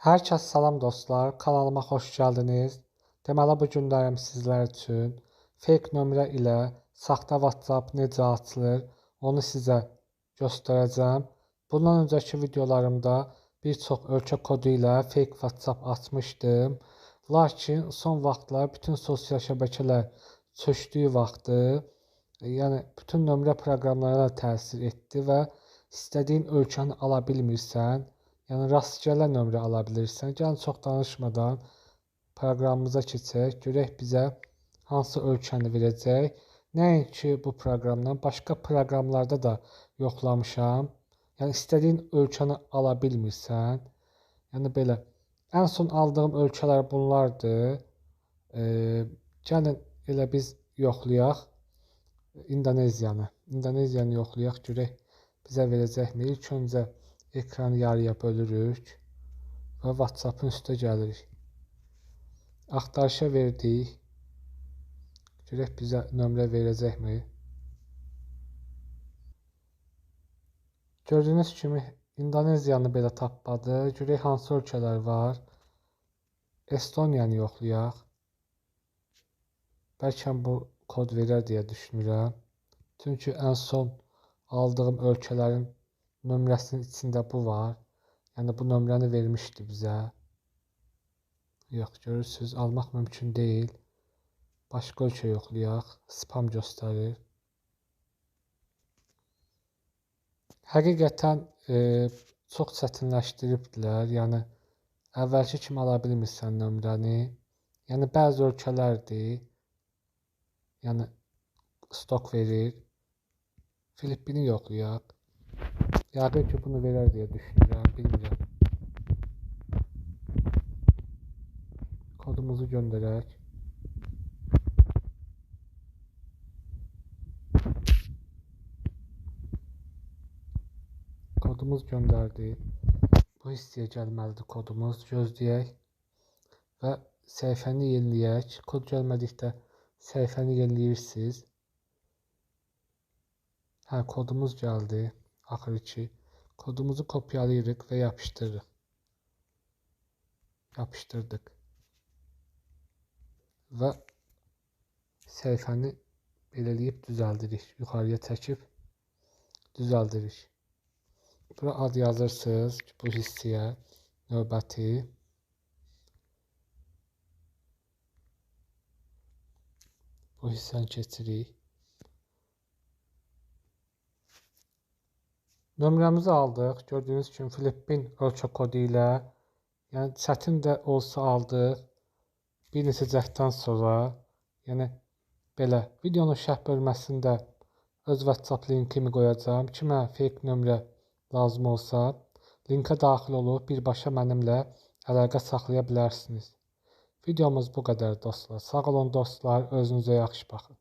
Hər kəs salam dostlar, kanalıma xoş gəldiniz. Deməli bu günlərim sizlər üçün fake nömrə ilə saxta WhatsApp necə açılır, onu sizə göstərəcəm. Bundan öncəki videolarımda bir çox ölkə kodu ilə fake WhatsApp açmışdım. Lakin son vaxtlar bütün sosial şəbəkələr çökdüyü vaxtı, yəni bütün nömrə proqramlarına təsir etdi və istədiyin ölkəni ala bilmirsən. Yəni rastgele nömrə ala bilirsən. Gəlin çox danışmadan proqramımıza keçək. Görək bizə hansı ölkəni verəcək. Nəinki bu proqramdan, başqa proqramlarda da yoxlamışam. Yəni istədiyin ölkəni ala bilmirsən. Yəni belə. Ən son aldığım ölkələr bunlardır. Gəlin elə biz yoxlayaq İndoneziyanı. İndoneziyanı yoxlayaq, görək bizə verəcəkmi? İlk öncə ekranı yarıya bölürük və WhatsApp'ın üstə gəlirik. Axtarışa verdik. Görək bizə nömrə verəcəkmi? Gördüyünüz kimi İndoneziyanı belə tapmadı. Görək hansı ölkələr var. Estoniyanı yoxlayaq. Bəlkə bu kod verər deyə düşünürəm. Çünki ən son aldığım ölkələrin nömrəsinin içində bu var. Yəni bu nömrəni vermişdi bizə. Yox, görürsünüz, almaq mümkün deyil. Başqa ölkə yoxlayaq. Spam göstərir. Həqiqətən çox çətinləşdiribdilər. Yəni əvvəlki kimi ala bilmirsən nömrəni. Yəni bəzi ölkələrdir. Yəni stok verir. Filippini yoxlayaq. Yəqin ki bunu verər deyə düşünürəm, bilmirəm. Kodumuzu göndərək. Kodumuz göndərdi. Bu hissəyə gəlməlidir kodumuz. Gözləyək və səhifəni yeniləyək. Kod gəlmədikdə səhifəni yeniləyirsiniz. Hə, kodumuz gəldi. Axırki kodumuzu kopyalayırıq və yapışdırırıq. Yapışdırdık. Və səhifəni belələyib düzəldirik. Yuxarıya çəkib düzəldirik. Bura ad yazırsınız bu hissəyə, növbəti. Bu hissəni keçirik. Nömrəmizi aldıq. Gördüyünüz kimi Filippin ölkə kodu ilə. Yəni çətin də olsa aldıq. Bir neçə cəhddən sonra. Yəni belə. Videonun şərh bölməsində öz WhatsApp linkimi qoyacağım. Kimə fake nömrə lazım olsa linkə daxil olub birbaşa mənimlə əlaqə saxlaya bilərsiniz. Videomuz bu qədər dostlar. Sağ olun dostlar. Özünüzə yaxşı baxın.